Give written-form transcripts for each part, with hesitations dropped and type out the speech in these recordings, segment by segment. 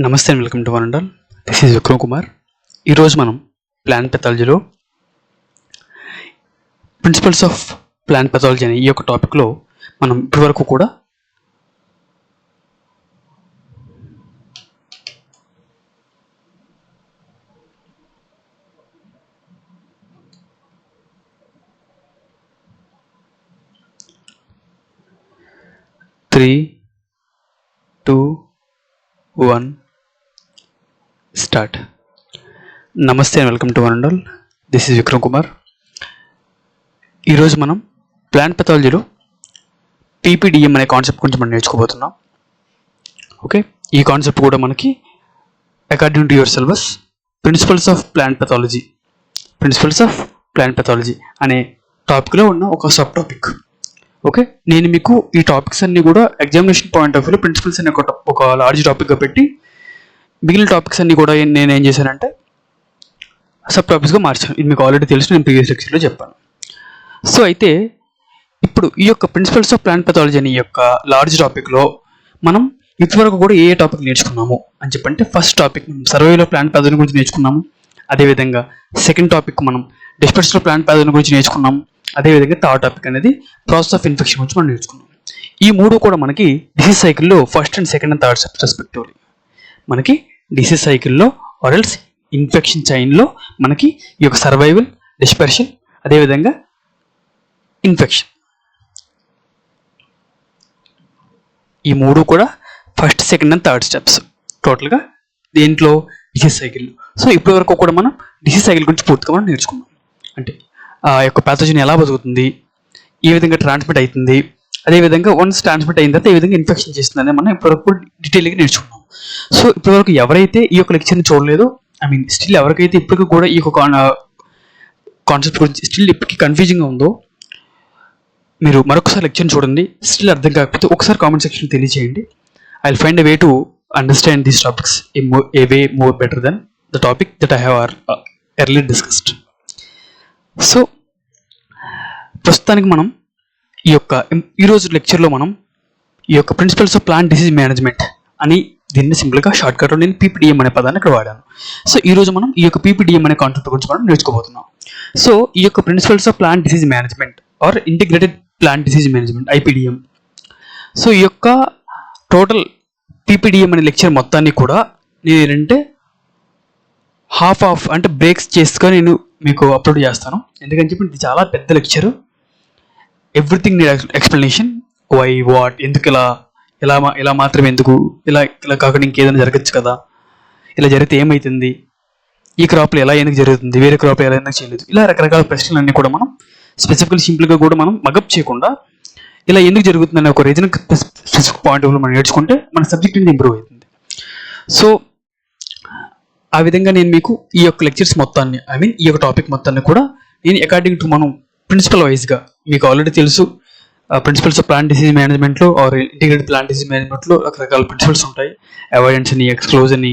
నమస్తే and welcome to one and all. This is Vikram Kumar. ఈరోజు మనం ప్లాంట్ పెథాలజీలో ప్రిన్సిపల్స్ ఆఫ్ ప్లాంట్ పెథాలజీ అనే ఈ యొక్క టాపిక్లో మనం ఇప్పటివరకు కూడా త్రీ టూ వన్ స్టార్ట్. నమస్తే and welcome to one and all. This is Vikram Kumar. ఈరోజు మనం ప్లాంట్ పెథాలజీలో పీపీడిఎం అనే కాన్సెప్ట్ గురించి మనం నేర్చుకోబోతున్నాం. ఓకే, ఈ కాన్సెప్ట్ కూడా మనకి according to your syllabus principles of plant pathology అనే టాపిక్లో ఉన్న ఒక సబ్ టాపిక్. ఓకే, నేను మీకు ఈ టాపిక్స్ అన్ని కూడా ఎగ్జామినేషన్ పాయింట్ ఆఫ్ వ్యూలో ప్రిన్సిపల్స్ అనే ఒక లార్జ్ టాపిక్గా పెట్టి మిగిలిన టాపిక్స్ అన్ని కూడా నేను ఏం చేశానంటే సబ్ టాపిక్స్గా మార్చాను. ఇది మీకు ఆల్రెడీ తెలుసు, నేను ప్రీవియస్ లెక్చర్లో చెప్పాను. సో అయితే ఇప్పుడు ఈ యొక్క ప్రిన్సిపల్స్ ఆఫ్ ప్లాంట్ పెథాలజీ అనే ఈ యొక్క లార్జ్ టాపిక్లో మనం ఇప్పటివరకు కూడా ఏ టాపిక్ నేర్చుకున్నాము అని చెప్పంటే, ఫస్ట్ టాపిక్ మనం సర్వేలో ప్లాంట్ పెథాలజీ గురించి నేర్చుకున్నాము. అదేవిధంగా సెకండ్ టాపిక్ మనం డిస్పెర్స్లో ప్లాంట్ పెథాలజీ గురించి నేర్చుకున్నాము. అదేవిధంగా థర్డ్ టాపిక్ అనేది ప్రాసెస్ ఆఫ్ ఇన్ఫెక్షన్ గురించి మనం నేర్చుకున్నాం. ఈ మూడు కూడా మనకి డిసీజ్ సైకిల్లో first and second and third respectively మనకి డిసీజ్ సైకిల్లో ఆర్ఎల్స్ ఇన్ఫెక్షన్ చైన్లో మనకి ఈ యొక్క సర్వైవల్, డిస్పెర్షన్, అదేవిధంగా ఇన్ఫెక్షన్, ఈ మూడు కూడా first, second and third steps టోటల్గా దేంట్లో డిసీజ్ సైకిల్. సో ఇప్పటి వరకు కూడా మనం డిసీజ్ సైకిల్ గురించి పూర్తిగా మనం నేర్చుకున్నాం. అంటే ఆ యొక్క ప్యాథోజన్ ఎలా బతుకుతుంది, ఏ విధంగా ట్రాన్స్మిట్ అవుతుంది, అదేవిధంగా వన్స్ ట్రాన్స్మిట్ అయిన తర్వాత ఏ విధంగా ఇన్ఫెక్షన్ చేస్తుందని మనం ఇప్పటివరకు డీటెయిల్గా నేర్చుకున్నాం. సో ఇప్పటివరకు ఎవరైతే ఈ యొక్క లెక్చర్ని చూడలేదో, స్టిల్ ఎవరికైతే ఇప్పటికీ కూడా ఈ యొక్క కాన్సెప్ట్ గురించి స్టిల్ ఇప్పటికీ కన్ఫ్యూజింగ్గా ఉందో, మీరు మరొకసారి లెక్చర్ని చూడండి. స్టిల్ అర్థం కాకపోతే ఒకసారి కామెంట్ సెక్షన్ తెలియజేయండి. I will find a way to understand these topics a way more better than the topic that I have early discussed. So ప్రస్తుతానికి మనం ఈరోజు లెక్చర్లో మనం ఈ యొక్క principles of plant disease management అని దీన్ని సింపుల్గా షార్ట్కట్లో నేను పీపీడిఎం అనే పదాన్ని ఇక్కడ వాడాను. సో ఈరోజు మనం ఈ యొక్క పీపీడిఎం అనే కాన్సెప్ట్ గురించి మనం నేర్చుకోబోతున్నాం. సో ఈ యొక్క principles of plant disease management or integrated plant disease management IPDM. So ఈ యొక్క టోటల్ పీపీడిఎం అనే లెక్చర్ మొత్తాన్ని కూడా నేను ఏంటంటే హాఫ్ అంటే బ్రేక్స్ చేసుకొని నేను మీకు అప్లోడ్ చేస్తాను. ఎందుకని చెప్పి ఇది చాలా పెద్ద lecture. Everything need explanation, why, what, ఎందుకు ఇలా మాత్రమే ఎందుకు, ఇలా కాకుండా ఇంకేదైనా జరగచ్చు కదా, ఇలా జరిగితే ఏమవుతుంది, ఈ క్రాప్లో ఎందుకు జరుగుతుంది, వేరే క్రాప్లో ఎందుకు చేయలేదు, ఇలా రకరకాల ప్రశ్నలన్నీ కూడా మనం స్పెసిఫికల్ సింపుల్గా కూడా మనం మగప్ చేయకుండా ఇలా ఎందుకు జరుగుతుందనే ఒక reason specific point of view మనం నేర్చుకుంటే మన సబ్జెక్ట్ అనేది ఇంప్రూవ్ అవుతుంది. సో ఆ విధంగా నేను మీకు ఈ యొక్క లెక్చర్స్ మొత్తాన్ని ఈ యొక్క టాపిక్ మొత్తాన్ని కూడా నేను అకార్డింగ్ టు మనం ప్రిన్సిపల్ వైజ్గా, మీకు ఆల్రెడీ తెలుసు ప్రిన్సిపల్స్ ఆఫ్ ప్లాంట్ డిసీజ్ మేనేజ్మెంట్లో ఆర్ ఇంటిగ్రేటెడ్ ప్లాంట్ డిసీజ్ మేనేజ్మెంట్లో రకరకాల ప్రిన్సిపల్స్ ఉంటాయి. అవాయిడెన్స్ అని, ఎక్స్క్లోజ్ అని,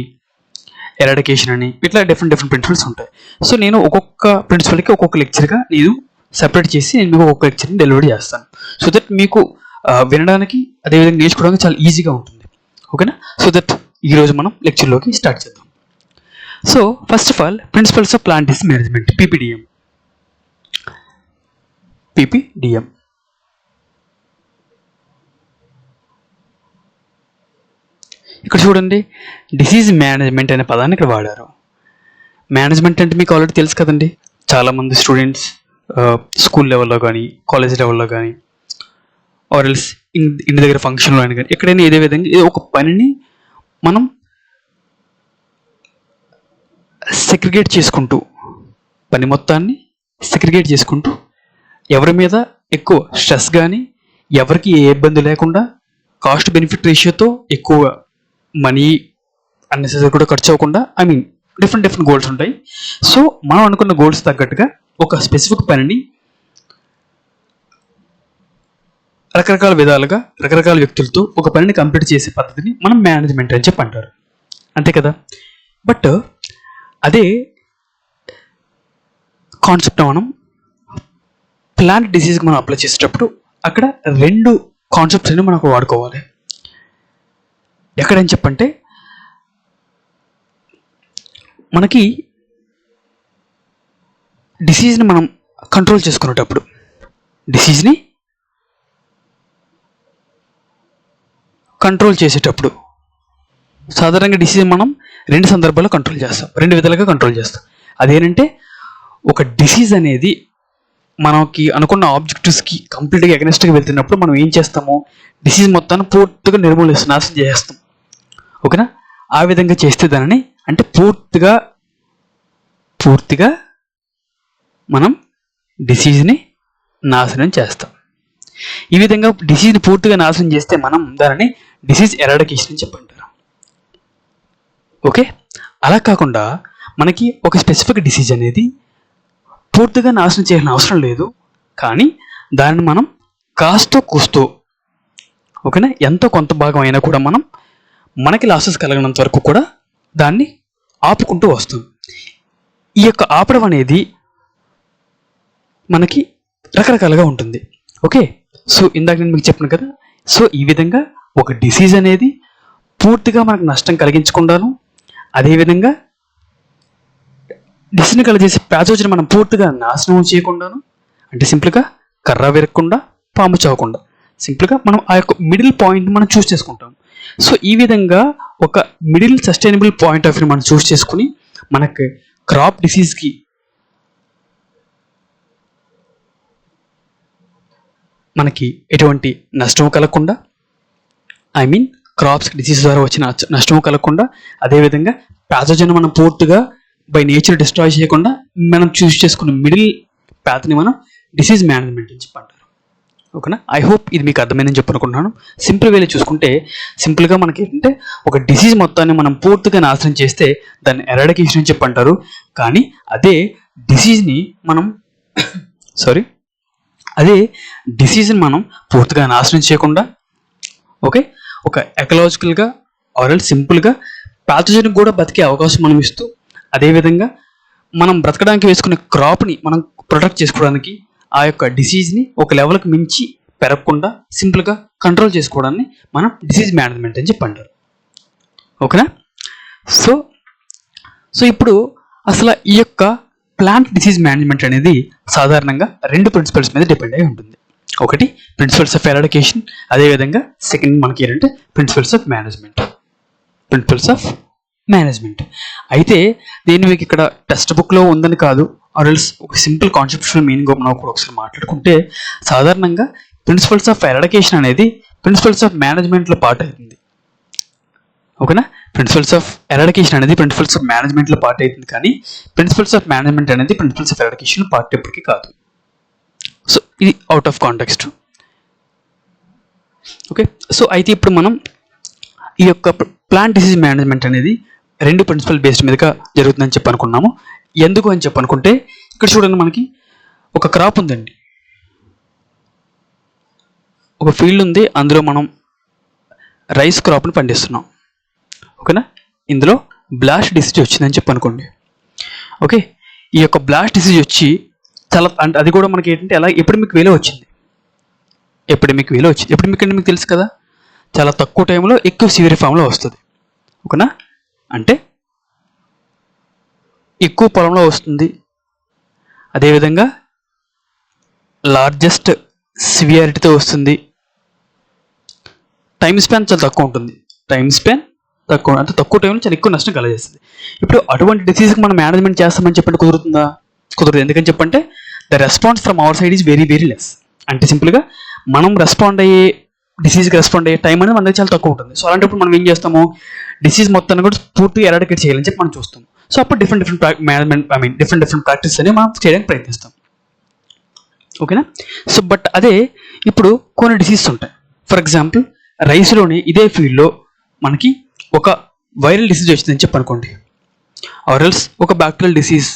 ఎరాడికేషన్ అని, ఇట్లా డిఫరెంట్ ప్రిన్సిపల్స్ ఉంటాయి. సో నేను ఒక్కొక్క ప్రిన్సిపల్కి ఒక్కొక్క లెక్చర్గా నేను సెపరేట్ చేసి నేను మీకు ఒక్కొక్క లెక్చర్ని డెలివరీ చేస్తాను. సో దట్ మీకు వినడానికి అదేవిధంగా నేర్చుకోవడానికి చాలా ఈజీగా ఉంటుంది. ఓకేనా? సో దట్ ఈరోజు మనం లెక్చర్లోకి స్టార్ట్ చేద్దాం. So first of all principles of plant disease management PPDM. ఇక్కడ చూడండి, డిసీజ్ మేనేజ్మెంట్ అనే పదాన్ని ఇక్కడ వాడారు. మేనేజ్మెంట్ అంటే మీకు ఆల్రెడీ తెలుసు కదండి. చాలామంది స్టూడెంట్స్ స్కూల్ లెవెల్లో కానీ, కాలేజ్ లెవెల్లో కానీ, ఆర్ ఎల్స్ ఇంటి దగ్గర ఫంక్షన్లో అయినా కానీ ఎక్కడైనా ఏదే విధంగా ఏదో ఒక పనిని మనం సెగ్రిగేట్ చేసుకుంటూ, పని మొత్తాన్ని సెగ్రిగేట్ చేసుకుంటూ ఎవరి మీద ఎక్కువ స్ట్రెస్ కానీ, ఎవరికి ఏ ఇబ్బంది లేకుండా కాస్ట్ బెనిఫిట్ రేషియోతో ఎక్కువ మనీ అన్నెసెసరీ కూడా ఖర్చు అవ్వకుండా డిఫరెంట్ గోల్స్ ఉంటాయి. సో మనం అనుకున్న గోల్స్ తగ్గట్టుగా ఒక స్పెసిఫిక్ పనిని రకరకాల విధాలుగా రకరకాల వ్యక్తులతో ఒక పనిని కంప్లీట్ చేసే పద్ధతిని మనం మేనేజ్మెంట్ అని చెప్పి అంటారు. అంతే కదా? బట్ అదే కాన్సెప్ట్ మనం ప్లాంట్ డిసీజ్కి మనం అప్లై చేసేటప్పుడు అక్కడ రెండు కాన్సెప్ట్స్ అని మనకు వాడుకోవాలి. ఎక్కడని చెప్పంటే మనకి డిసీజ్ని మనం కంట్రోల్ చేసుకునేటప్పుడు, డిసీజ్ని కంట్రోల్ చేసేటప్పుడు సాధారణంగా డిసీజ్ మనం 2 సందర్భాల్లో కంట్రోల్ చేస్తాం, 2 విధాలుగా కంట్రోల్ చేస్తాం. అదేంటంటే ఒక డిసీజ్ అనేది మనకి అనుకున్న ఆబ్జెక్టివ్స్కి కంప్లీట్గా ఎగనెస్ట్గా వెళ్తున్నప్పుడు మనం ఏం చేస్తాము, డిసీజ్ మొత్తాన్ని పూర్తిగా నిర్మూలిస్తాం, నాశనం చేసేస్తాం. ఓకేనా? ఆ విధంగా చేస్తే దానిని అంటే పూర్తిగా మనం డిసీజ్ని నాశనం చేస్తాం. ఈ విధంగా డిసీజ్ని పూర్తిగా నాశనం చేస్తే మనం దానిని డిసీజ్ ఎరాడికేషన్ అని చెప్పంటారు. ఓకే, అలా కాకుండా మనకి ఒక స్పెసిఫిక్ డిసీజ్ అనేది పూర్తిగా నాశనం చేయాల్సిన అవసరం లేదు, కానీ దానిని మనం కాస్తో కూస్తో, ఓకేనా, ఎంతో కొంత భాగం అయినా కూడా మనం మనకి లాసెస్ కలగనంత వరకు కూడా దాన్ని ఆపుకుంటూ వస్తాం. ఈ యొక్క ఆపడం అనేది మనకి రకరకాలుగా ఉంటుంది. ఓకే, సో ఇందాక నేను మీకు చెప్పాను కదా, సో ఈ విధంగా ఒక డిసీజ్ అనేది పూర్తిగా మనకు నష్టం కలిగించకుండాను, అదేవిధంగా డిసీజ్ని కలిగేసే ప్యాథోజన్ మనం పూర్తిగా నాశనం చేయకుండాను, అంటే సింపుల్గా కర్ర విరగకుండా పాము చావకుండా, సింపుల్గా మనం ఆ యొక్క మిడిల్ పాయింట్ మనం చూస్ చేసుకుంటాం. సో ఈ విధంగా ఒక middle sustainable point of view మనం చూస్ చేసుకుని మనకి క్రాప్ డిసీజ్కి మనకి ఎటువంటి నష్టం కలగకుండా, క్రాప్స్ డిసీజ్ ద్వారా వచ్చిన నష్టం కలగకుండా, అదేవిధంగా ప్యాథోజన్ మనం పూర్తిగా బై నేచర్ డిస్ట్రాయ్ చేయకుండా మనం చూస్ చేసుకున్న మిడిల్ ప్యాత్ని మనం డిసీజ్ మేనేజ్మెంట్ అని చెప్పంటారు. ఓకేనా? ఐ హోప్ ఇది మీకు అర్థమైందని చెప్పనుకుంటున్నాను. సింపుల్ వేలో చూసుకుంటే సింపుల్గా మనకి ఏంటంటే ఒక డిసీజ్ మొత్తాన్ని మనం పూర్తిగా నాశనం చేస్తే దాన్ని ఎరాడికేషన్ అని చెప్పంటారు. కానీ అదే డిసీజ్ని మనం మనం పూర్తిగా నాశనం చేయకుండా, ఓకే, ఒక ఎకలాజికల్గా ఆర్ఎల్ సింపుల్గా ప్యాథోజన్కి కూడా బతికే అవకాశం మనం ఇస్తూ, అదేవిధంగా మనం బ్రతకడానికి వేసుకునే క్రాప్ని మనం ప్రొటెక్ట్ చేసుకోవడానికి, ఆ యొక్క డిసీజ్ని ఒక లెవెల్కి మించి పెరగకుండా సింపుల్గా కంట్రోల్ చేసుకోవడాన్ని మనం డిసీజ్ మేనేజ్మెంట్ అని చెప్పంటారు. ఓకేనా? సో ఇప్పుడు అసలు ఈ యొక్క ప్లాంట్ డిసీజ్ మేనేజ్మెంట్ అనేది సాధారణంగా 2 ప్రిన్సిపల్స్ మీద డిపెండ్ అయి ఉంటుంది. ఒకటి ప్రిన్సిపల్స్ ఆఫ్ ఎరాడికేషన్, అదేవిధంగా సెకండ్ మనకి ఏంటంటే ప్రిన్సిపల్స్ ఆఫ్ మేనేజ్మెంట్. అయితే దీన్ని మీకు ఇక్కడ టెక్స్ట్ బుక్లో ఉందని కాదు, ఆర్ఎల్స్ ఒక సింపుల్ కాన్సెప్చువల్ మీనింగ్ మనం కూడా ఒకసారి మాట్లాడుకుంటే, సాధారణంగా ప్రిన్సిపల్స్ ఆఫ్ ఎరాడికేషన్ అనేది ప్రిన్సిపల్స్ ఆఫ్ మేనేజ్మెంట్లో పార్ట్ అవుతుంది. ఓకేనా? ప్రిన్సిపల్స్ ఆఫ్ ఎరాడికేషన్ అనేది ప్రిన్సిపల్స్ ఆఫ్ మేనేజ్మెంట్లో పార్ట్ అవుతుంది, కానీ ప్రిన్సిపల్స్ ఆఫ్ మేనేజ్మెంట్ అనేది ప్రిన్సిపల్స్ ఆఫ్ ఎరాడికేషన్ పార్ట్ ఎప్పటికీ కాదు. సో ఇది out of context. Okay, so అయితే ఇప్పుడు మనం ఈ యొక్క ప్లాంట్ డిసీజ్ మేనేజ్మెంట్ అనేది 2 ప్రిన్సిపల్ బేస్డ్ మీదుగా జరుగుతుందని చెప్పనుకున్నాము. ఎందుకు అని చెప్పనుకుంటే, ఇక్కడ చూడండి, మనకి ఒక క్రాప్ ఉందండి, ఒక ఫీల్డ్ ఉంది, అందులో మనం రైస్ క్రాప్ని పండిస్తున్నాం. ఓకేనా? ఇందులో బ్లాస్ట్ డిసీజ్ వచ్చిందని చెప్పనుకోండి. ఓకే, ఈ యొక్క బ్లాస్ట్ డిసీజ్ వచ్చి చాలా అది కూడా మనకి ఏంటంటే ఎలా ఎపిడమిక్ వేలో వచ్చింది. ఎపిడమిక్ అంటే మీకు తెలుసు కదా, చాలా తక్కువ టైంలో ఎక్కువ సివియర్ ఫామ్లో వస్తుంది. ఓకేనా? అంటే ఎక్కువ పొలంలో వస్తుంది, అదేవిధంగా లార్జెస్ట్ సివియారిటీతో వస్తుంది, టైం స్పాన్ చాలా తక్కువ ఉంటుంది, అంటే తక్కువ టైంలో చాలా ఎక్కువ నష్టం కలగజేస్తుంది. ఇప్పుడు అటువంటి డిసీజ్కి మనం మేనేజ్మెంట్ చేస్తామని చెప్పండి, కుదురుతుందా? కుదరదు. ఎందుకని చెప్పంటే the response from our side is very very less. అంటే సింపుల్గా మనం డిసీజ్కి రెస్పాండ్ అయ్యే టైం అనేది మన దగ్గర చాలా తక్కువ ఉంటుంది. సో అలాంటప్పుడు మనం ఏం చేస్తాము, డిసీజ్ మొత్తాన్ని కూడా పూర్తిగా ఎరాడికేట్ చేయాలని చెప్పి మనం చూస్తాం. సో అప్పుడు డిఫరెంట్ ప్రాక్టీస్ అని మనం చేయడానికి ప్రయత్నిస్తాం. ఓకేనా? సో బట్ అదే ఇప్పుడు కొన్ని డిసీజెస్ ఉంటాయి. ఫర్ ఎగ్జాంపుల్ రైస్లోని ఇదే ఫీల్డ్లో మనకి ఒక వైరల్ డిసీజ్ వచ్చిందని చెప్పి అనుకోండి, ఆర్ఎల్స్ ఒక బ్యాక్టీరియల్ డిసీజ్,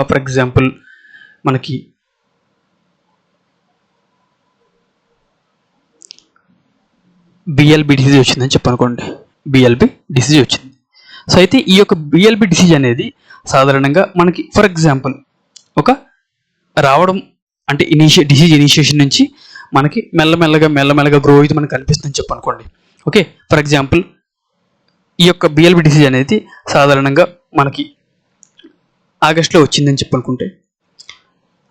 ఫర్ ఎగ్జాంపుల్ మనకి బిఎల్బి డిసీజ్ వచ్చిందని చెప్పనుకోండి, బిఎల్బి డిసీజ్ వచ్చింది. సో అయితే ఈ యొక్క బిఎల్బి డిసీజ్ అనేది సాధారణంగా మనకి ఫర్ ఎగ్జాంపుల్ ఒక రావడం అంటే డిసీజ్ ఇనిషియేషన్ నుంచి మనకి మెల్లమెల్లగా గ్రో అయితే మనకు కనిపిస్తుందని చెప్పనుకోండి. ఓకే, ఫర్ ఎగ్జాంపుల్ ఈ యొక్క బిఎల్బి డిసీజ్ అనేది సాధారణంగా మనకి ఆగస్టులో వచ్చిందని చెప్పి అనుకుంటే,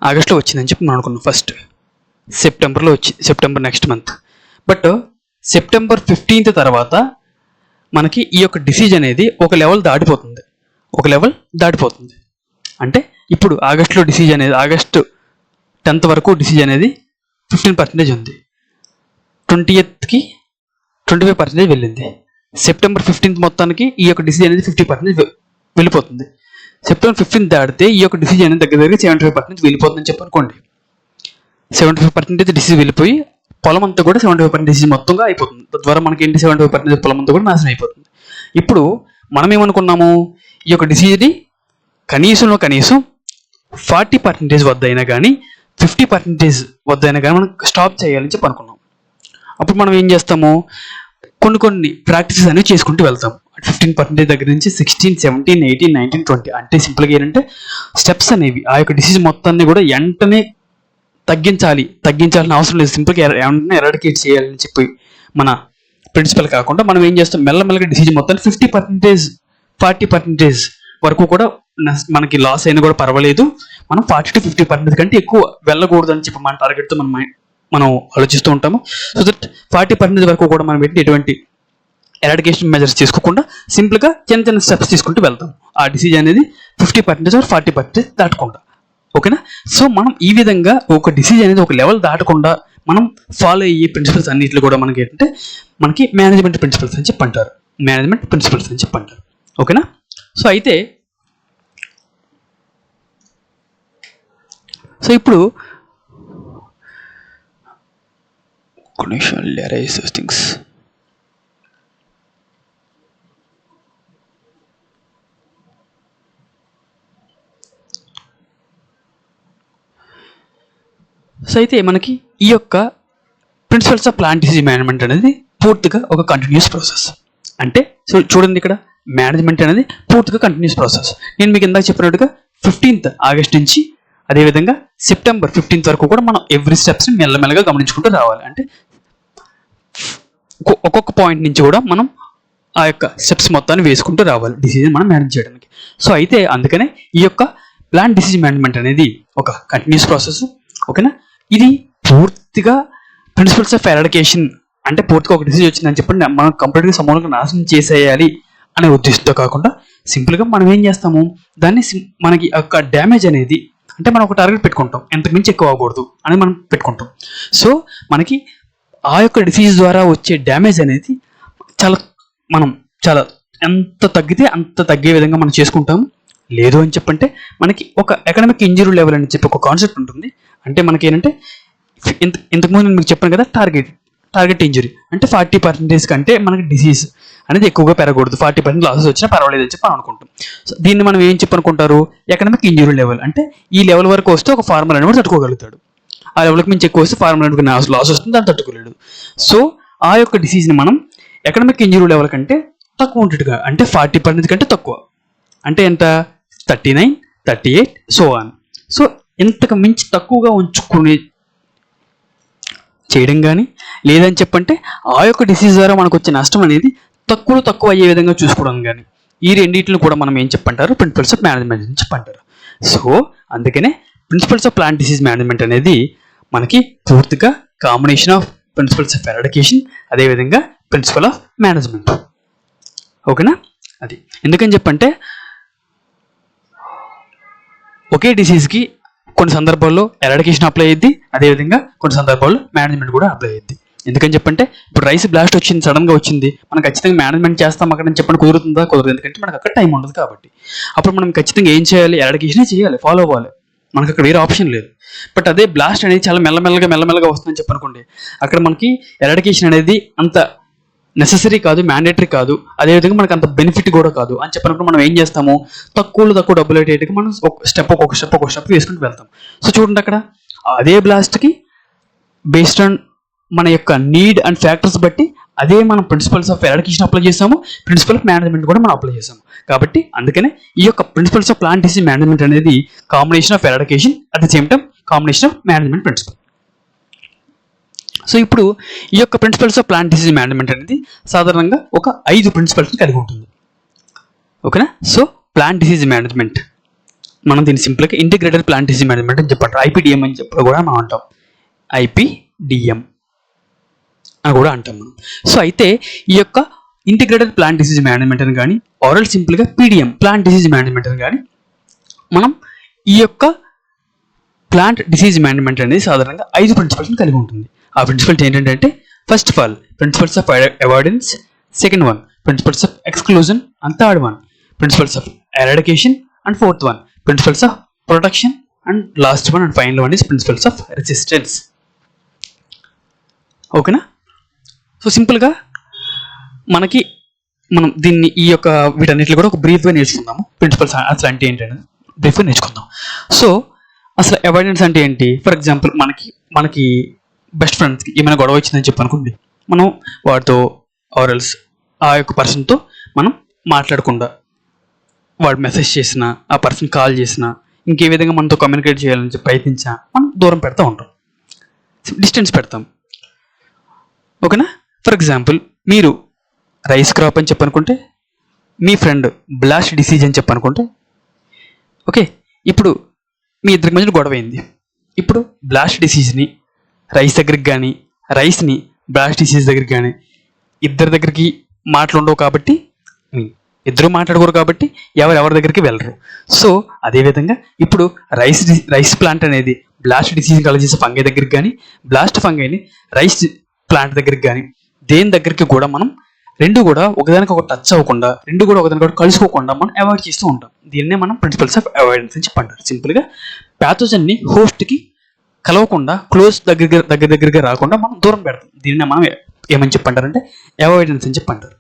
ఆగస్టులో వచ్చిందని చెప్పి మనం అనుకున్నాం. First September next month. But September 15th తర్వాత మనకి ఈ యొక్క డిసీజ్ అనేది ఒక లెవెల్ దాటిపోతుంది. అంటే ఇప్పుడు ఆగస్టులో డిసీజ్ అనేది ఆగస్టు 10th వరకు డిసీజ్ అనేది 15% ఉంది. 20th 25% వెళ్ళింది. సెప్టెంబర్ 15th మొత్తానికి ఈ యొక్క డిసీజ్ అనేది 50% వెళ్ళిపోతుంది. సెప్టెంబర్ 15th దాటితే ఈ యొక్క డిసీజ్ అనేది దగ్గర 75% వెళ్ళిపోతుందని చెప్పి అనుకోండి. 75% డిసీజ్ వెళ్ళిపోయి పొలం అంతా కూడా 75% డిసీజ్ మొత్తంగా అయిపోతుంది. తద్వారా మనకి ఏంటి 75% పొలం అంతా కూడా నాశనం అయిపోతుంది. ఇప్పుడు మనం ఏమనుకున్నాము, ఈ యొక్క డిసీజ్ని కనీసం 40% వద్ద అయినా కానీ 50% వద్ద అయినా కానీ మనం స్టాప్ చేయాలని చెప్పి అనుకున్నాం. అప్పుడు మనం ఏం చేస్తాము, కొన్ని ప్రాక్టీసెస్ అనేవి చేసుకుంటూ వెళ్తాం. 15% దగ్గర నుంచి 16, 17, 18, 19, 20 అంటే సింపుల్గా ఏంటంటే స్టెప్స్ అనేవి ఆ యొక్క డిసీజ్ మొత్తాన్ని కూడా వెంటనే తగ్గించాల్సిన అవసరం లేదు. సింపుల్గా ఏమంటే ఎరాడికేట్ చేయాలని చెప్పి మన ప్రిన్సిపల్ కాకుండా మనం ఏం చేస్తాం, మెల్లమెల్లగా డిసీజ్ మొత్తాన్ని 50%, 40% వరకు కూడా మనకి లాస్ అయినా కూడా పర్వాలేదు, మనం 40 to 50% కంటే ఎక్కువ వెళ్ళకూడదు అని చెప్పి మన టార్గెట్తో మనం ఆలోచిస్తూ ఉంటాము. సో దట్ 40% వరకు కూడా మనం ఎటువంటి ఎరాడికేషన్ మెజర్స్ తీసుకోకుండా సింపుల్గా చిన్న స్టెప్స్ తీసుకుంటూ వెళ్తాం. ఆ డిసీజ్ అనేది 50% or 40% దాటకుండా. ఓకేనా? సో మనం ఈ విధంగా ఒక డిసీజ్ అనేది ఒక లెవెల్ దాటకుండా మనం ఫాలో అయ్యే ప్రిన్సిపల్స్ అన్నింటిలో కూడా మనకి ఏంటంటే మనకి మేనేజ్మెంట్ ప్రిన్సిపల్స్ అని చెప్పి అంటారు. ఓకేనా? సో అయితే ఇప్పుడు అయితే మనకి ఈ యొక్క principles of plant disease management అనేది పూర్తిగా ఒక కంటిన్యూస్ ప్రాసెస్. అంటే సో చూడండి, ఇక్కడ మేనేజ్మెంట్ అనేది పూర్తిగా కంటిన్యూస్ ప్రాసెస్. నేను మీకు ఇందాక చెప్పినట్టుగా 15th ఆగస్ట్ నుంచి అదేవిధంగా సెప్టెంబర్ 15th వరకు కూడా మనం ఎవ్రీ స్టెప్స్ని మెల్లమెల్లగా గమనించుకుంటూ రావాలి. అంటే ఒక్కొక్క పాయింట్ నుంచి కూడా మనం ఆ యొక్క స్టెప్స్ మొత్తాన్ని వేసుకుంటూ రావాలి డిసీజ్ మనం మేనేజ్ చేయడానికి. సో అయితే అందుకనే ఈ యొక్క ప్లాంట్ డిసీజ్ మేనేజ్మెంట్ అనేది ఒక కంటిన్యూస్ ప్రాసెస్. ఓకేనా? ఇది పూర్తిగా ప్రిన్సిపల్స్ ఆఫ్ ఎరాడికేషన్ అంటే పూర్తిగా ఒక డిసీజ్ వచ్చిందని చెప్పండి మనం కంప్లీట్గా సమూలంగా నాశనం చేసేయాలి అనే ఉద్దేశంతో కాకుండా సింపుల్గా మనం ఏం చేస్తాము, దాన్ని మనకి యొక్క డ్యామేజ్ అనేది అంటే మనం ఒక టార్గెట్ పెట్టుకుంటాం, ఎంతకు మించి ఎక్కువ అవ్వకూడదు అని మనం పెట్టుకుంటాం. సో మనకి ఆ యొక్క డిసీజ్ ద్వారా వచ్చే డ్యామేజ్ అనేది మనం ఎంత తగ్గితే అంత తగ్గే విధంగా మనం చేసుకుంటాము. లేదు అని చెప్పంటే మనకి ఒక ఎకనామిక్ ఇంజరీ లెవెల్ అని చెప్పి ఒక కాన్సెప్ట్ ఉంటుంది. అంటే మనకి ఏంటంటే ఇంతకుముందు నేను మీకు చెప్పాను కదా, టార్గెట్ ఇంజరీ అంటే 40% కంటే మనకి డిసీజ్ అనేది ఎక్కువగా పెరగకూడదు, 40% లాసెస్ వచ్చినా పర్వాలేదు అని చెప్పి అనుకుంటాం. సో దీన్ని మనం ఏం చెప్పనుకుంటారు, ఎకనామిక్ ఇంజరీ లెవెల్. అంటే ఈ లెవెల్ వరకు వస్తే ఒక ఫార్మర్ అనేది తట్టుకోగలుగుతాడు, ఆ లెవెల్కి మించి ఎక్కువ వస్తే ఫార్మర్ అనేది లాస్ వస్తుంది, దాన్ని తట్టుకోలేడు. సో ఆ యొక్క డిసీజ్ని మనం ఎకనామిక్ ఇంజరీ లెవెల్ కంటే తక్కువ ఉంటుందిగా, అంటే 40% కంటే తక్కువ, అంటే ఎంత 39, 38 సో ఆన్. సో ఇంతకు మించి తక్కువగా ఉంచుకుని చేయడం కానీ లేదని చెప్పంటే ఆ యొక్క డిసీజ్ ద్వారా మనకు వచ్చే నష్టం అనేది తక్కువ అయ్యే విధంగా చూసుకోవడం కానీ, ఈ రెండింటిని కూడా మనం ఏం చెప్పంటారు, ప్రిన్సిపల్స్ ఆఫ్ మేనేజ్మెంట్ అని చెప్పంటారు. సో అందుకనే principles of plant disease management అనేది మనకి పూర్తిగా combination of principles of eradication అదేవిధంగా ప్రిన్సిపల్ ఆఫ్ మేనేజ్మెంట్. ఓకేనా? అది ఎందుకని చెప్పంటే ఒకే డిసీజ్కి కొన్ని సందర్భాల్లో ఎరాడికేషన్ అప్లై అయ్యింది, అదేవిధంగా కొన్ని సందర్భాల్లో మేనేజ్మెంట్ కూడా అప్లై అయ్యింది. ఎందుకని చెప్పంటే ఇప్పుడు రైస్ బ్లాస్ట్ వచ్చింది, సడన్గా వచ్చింది, మనం ఖచ్చితంగా మేనేజ్మెంట్ చేస్తాం అక్కడ అని చెప్పండి కుదరదు, ఎందుకంటే మనకు అక్కడ టైం ఉండదు కాబట్టి. అప్పుడు మనం ఖచ్చితంగా ఏం చేయాలి, ఎరాడికేషనే చేయాలి, ఫాలో అవ్వాలి, మనకు అక్కడ వేరే ఆప్షన్ లేదు. బట్ అదే బ్లాస్ట్ అనేది చాలా మెల్లమెల్లగా వస్తుందని చెప్పనుకోండి, అక్కడ మనకి ఎరాడికేషన్ అనేది అంత నెసెసరీ కాదు, మ్యాండేటరీ కాదు, అదేవిధంగా మనకు అంత బెనిఫిట్ కూడా కాదు అని చెప్పినప్పుడు మనం ఏం చేస్తాము, తక్కువ డబ్బులు అయ్యేట్టుగా మనం ఒక్కొక్క స్టెప్ వేసుకుంటూ వెళ్తాం. సో చూడండి, అక్కడ అదే బ్లాస్ట్కి బేస్డ్ ఆన్ మన యొక్క నీడ్ అండ్ ఫ్యాక్టర్స్ బట్టి అదే మనం ప్రిన్సిపల్స్ ఆఫ్ ఎరాడికేషన్ అప్లై చేసాము, ప్రిన్సిపల్ ఆఫ్ మేనేజ్మెంట్ కూడా మనం అప్లై చేసాము. కాబట్టి అందుకనే ఈ యొక్క principles of plant disease management అనేది combination of eradication at the same time combination of management principle. So ఇప్పుడు ఈ యొక్క principles of plant disease management అనేది సాధారణంగా ఒక 5 ప్రిన్సిపల్స్ని కలిగి ఉంటుంది. ఓకేనా? సో ప్లాంట్ డిసీజ్ మేనేజ్మెంట్ మనం దీన్ని సింపుల్గా ఇంటిగ్రేటెడ్ ప్లాంట్ డిసీజ్ మేనేజ్మెంట్ అని చెప్పంటారు. ఐపీడిఎం అని చెప్పి కూడా మనం అంటాం. ఐపీడిఎం అని కూడా అంటాం మనం. సో అయితే ఈ యొక్క ఇంటిగ్రేటెడ్ ప్లాంట్ డిసీజ్ మేనేజ్మెంట్ అని కానీ ఆరల్ సింపుల్గా పీడిఎం ప్లాంట్ డిసీజ్ మేనేజ్మెంట్ అని కానీ మనం ఈ యొక్క ప్లాంట్ డిసీజ్ మేనేజ్మెంట్ అనేది సాధారణంగా 5 ప్రిన్సిపల్స్ని కలిగి ఉంటుంది. ఆ ప్రిన్సిపల్స్ ఏంటంటే first of all principles of avoidance, second one principles of exclusion and third one principles of eradication and fourth one principles of protection and last one and final one is principles of resistance. ఓకేనా? So సింపుల్గా మనం దీన్ని ఈ యొక్క వీటన్నిటిలో కూడా ఒక బ్రీఫ్గా నేర్చుకుందాము. ప్రిన్సిపల్స్ అసలు అంటే ఏంటంటే బ్రీఫ్గా నేర్చుకుందాం. సో అసలు అవాయిడెన్స్ అంటే ఏంటి? ఫర్ ఎగ్జాంపుల్ మనకి బెస్ట్ ఫ్రెండ్స్కి ఏమైనా గొడవ వచ్చిందని చెప్పి అనుకోండి, మనం వాడితో ఆరల్స్ ఆ యొక్క పర్సన్తో మనం మాట్లాడకుండా, వాడు మెసేజ్ చేసినా, ఆ పర్సన్ కాల్ చేసినా, ఇంకే విధంగా మనతో కమ్యూనికేట్ చేయాలని చెప్పి ప్రయత్నించినా మనం దూరం పెడతా ఉంటాం, డిస్టెన్స్ పెడతాం. ఓకేనా? ఫర్ ఎగ్జాంపుల్ మీరు రైస్ క్రాప్ అని చెప్పనుకుంటే, మీ ఫ్రెండ్ బ్లాస్ట్ డిసీజ్ అని చెప్పనుకుంటే, ఓకే, ఇప్పుడు మీ ఇద్దరికి మధ్య గొడవ అయింది. ఇప్పుడు బ్లాస్ట్ డిసీజ్ని రైస్ దగ్గరికి కానీ, రైస్ని బ్లాస్ట్ డిసీజ్ దగ్గరికి కానీ, ఇద్దరి దగ్గరికి మాటలు ఉండవు కాబట్టి, ఇద్దరు మాట్లాడుకోరు కాబట్టి ఎవరి దగ్గరికి వెళ్ళరు. సో అదేవిధంగా ఇప్పుడు రైస్ ప్లాంట్ అనేది బ్లాస్ట్ డిసీజ్ కలగజేసే ఫంగై దగ్గరికి కానీ, బ్లాస్ట్ ఫంగైని రైస్ ప్లాంట్ దగ్గరికి కానీ, దేని దగ్గరికి కూడా మనం రెండు కూడా ఒకదానికొకటి టచ్ అవ్వకుండా, రెండు కూడా ఒకదానికొకటి కలుసుకోకుండా మనం అవాయిడ్ చేస్తూ ఉంటాం. దీన్నే మనం ప్రిన్సిపల్స్ ఆఫ్ అవాయిడెన్స్ అని చెప్పంటారు. సింపుల్గా ప్యాథోజన్ని హోస్ట్కి కలవకుండా, క్లోజ్ దగ్గరగా రాకుండా మనం దూరం పెడతాం. దీన్నే మనం ఏమని చెప్పంటారంటే అవాయిడెన్స్ అని చెప్పంటారు.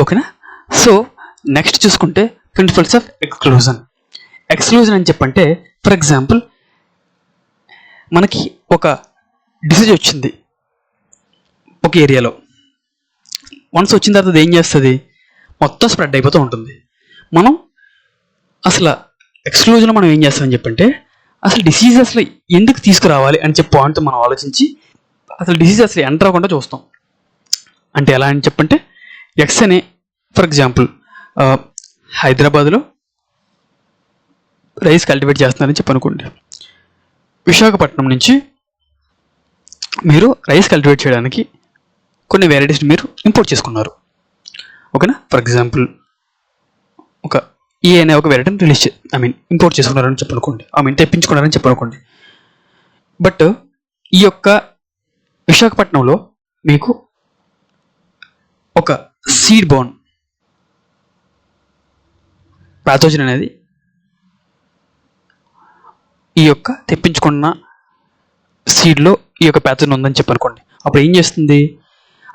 ఓకేనా? సో నెక్స్ట్ చూసుకుంటే ప్రిన్సిపల్స్ ఆఫ్ ఎక్స్క్లూజన్. ఎక్స్క్లూజన్ అని చెప్పంటే ఫర్ ఎగ్జాంపుల్ మనకి ఒక డిసీజ్ వచ్చింది ఒక ఏరియాలో. వన్స్ వచ్చిన తర్వాత అది ఏం చేస్తుంది? మొత్తం స్ప్రెడ్ అయిపోతూ ఉంటుంది. మనం అసలు ఎక్స్క్లూజన్ మనం ఏం చేస్తామని చెప్పంటే అసలు డిసీజ్ అసలు ఎందుకు తీసుకురావాలి అని చెప్పి పాయింట్ మనం ఆలోచించి అసలు డిసీజ్ అసలు ఎంటర్ అవ్వకుండా చూస్తాం. అంటే ఎలా అని చెప్పంటే ఎక్స్ అనే ఫర్ ఎగ్జాంపుల్ హైదరాబాద్లో రైస్ కల్టివేట్ చేస్తున్నారని చెప్పి అనుకోండి. విశాఖపట్నం నుంచి మీరు రైస్ కల్టివేట్ చేయడానికి కొన్ని వెరైటీస్ని మీరు ఇంపోర్ట్ చేసుకున్నారు. ఓకేనా? ఫర్ ఎగ్జాంపుల్ ఒక ఈ అనే ఒక వెరైటీని ఇంపోర్ట్ చేసుకున్నారని చెప్పనుకోండి, తెప్పించుకున్నారని చెప్పనుకోండి. బట్ ఈ యొక్క విశాఖపట్నంలో మీకు ఒక సీడ్ బోర్న్ ప్యాథోజన్ అనేది ఈ యొక్క తెప్పించుకున్న సీడ్లో ఈ యొక్క ప్యాథోజన్ ఉందని చెప్పనుకోండి. అప్పుడు ఏం చేస్తుంది?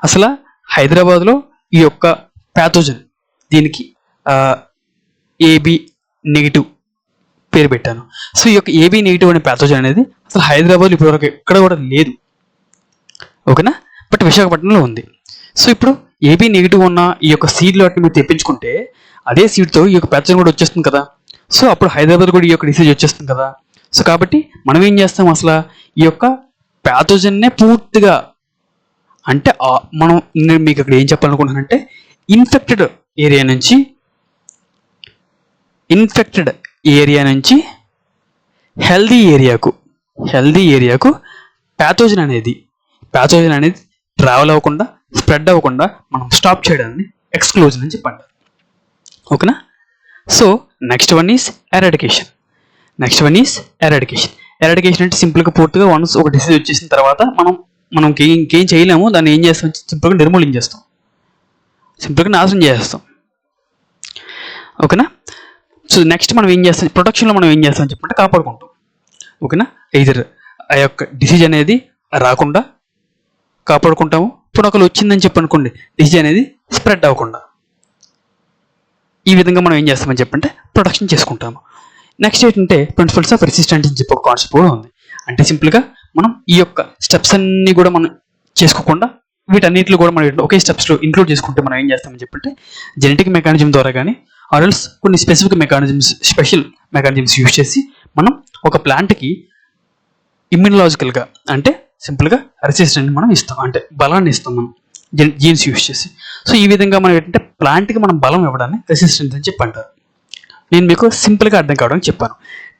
అసలు హైదరాబాద్లో ఈ యొక్క ప్యాథోజన్ దీనికి ఏబి నెగిటివ్ పేరు పెట్టాను. సో ఈ యొక్క ఏబి నెగిటివ్ అనే ప్యాథోజన్ అనేది అసలు హైదరాబాద్లో ఇప్పటివరకు ఎక్కడ కూడా లేదు. ఓకేనా? బట్ విశాఖపట్నంలో ఉంది. సో ఇప్పుడు ఏబి నెగిటివ్ ఉన్న ఈ యొక్క సీడ్లో మీరు తెప్పించుకుంటే అదే సీడ్తో ఈ యొక్క ప్యాథోజన్ కూడా వచ్చేస్తుంది కదా. సో అప్పుడు హైదరాబాద్ కూడా ఈ యొక్క డిసీజ్ వచ్చేస్తుంది కదా. సో కాబట్టి మనం ఏం చేస్తాం? అసలు ఈ యొక్క ప్యాథోజన్నే పూర్తిగా అంటే మనం నేను మీకు ఇక్కడ ఏం చెప్పాలనుకుంటున్నానంటే ఇన్ఫెక్టెడ్ ఏరియా నుంచి హెల్దీ ఏరియాకు ప్యాథోజన్ అనేది ట్రావెల్ అవ్వకుండా, స్ప్రెడ్ అవ్వకుండా మనం స్టాప్ చేయడాన్ని ఎక్స్క్లూజన్ అని చెప్పండి. ఓకేనా? So next one is eradication. Eradication అంటే సింపుల్గా పూర్తిగా వన్స్ ఒక డిసీజ్ వచ్చేసిన తర్వాత మనం ఇంకేం చేయలేము, దాన్ని ఏం చేస్తాం? సింపుల్గా నిర్మూలించేస్తాం, సింపుల్గా నాశనం చేసేస్తాం. ఓకేనా? సో నెక్స్ట్ మనం ఏం చేస్తాం? ప్రొటెక్షన్లో మనం ఏం చేస్తాం చెప్పంటే కాపాడుకుంటాం. ఓకేనా? ఎయిదర్ ఆ యొక్క డిసీజ్ అనేది రాకుండా కాపాడుకుంటాము, ఇప్పుడు ఒకరు వచ్చిందని చెప్పి అనుకోండి డిసీజ్ అనేది స్ప్రెడ్ అవ్వకుండా, ఈ విధంగా మనం ఏం చేస్తామని చెప్పంటే ప్రొటెక్షన్ చేసుకుంటాము. నెక్స్ట్ ఏంటంటే ప్రిన్సిపల్స్ ఆఫ్ రెసిస్టెన్స్ అని చెప్పి ఒక కాన్సెప్ట్ కూడా ఉంది. అంటే సింపుల్గా మనం ఈ యొక్క స్టెప్స్ అన్నీ కూడా మనం చేసుకోకుండా వీటన్నిటిలో కూడా మనం ఒకే స్టెప్స్లో ఇంక్లూడ్ చేసుకుంటే మనం ఏం చేస్తామని చెప్పంటే జెనెటిక్ మెకానిజం ద్వారా కానీ ఆర్ఎల్స్ కొన్ని స్పెసిఫిక్ స్పెషల్ మెకానిజమ్స్ యూజ్ చేసి మనం ఒక ప్లాంట్కి ఇమ్యూనలాజికల్గా అంటే సింపుల్గా రెసిస్టెన్స్ మనం ఇస్తాం, అంటే బలాన్ని ఇస్తాం మనం జీన్స్ యూజ్ చేసి. సో ఈ విధంగా మనం ఏంటంటే ప్లాంట్కి మనం బలం ఇవ్వడాన్ని రెసిస్టెన్స్ అని చెప్పి అంటారు. నేను మీకు సింపుల్గా అర్థం కావడానికి చెప్పాను.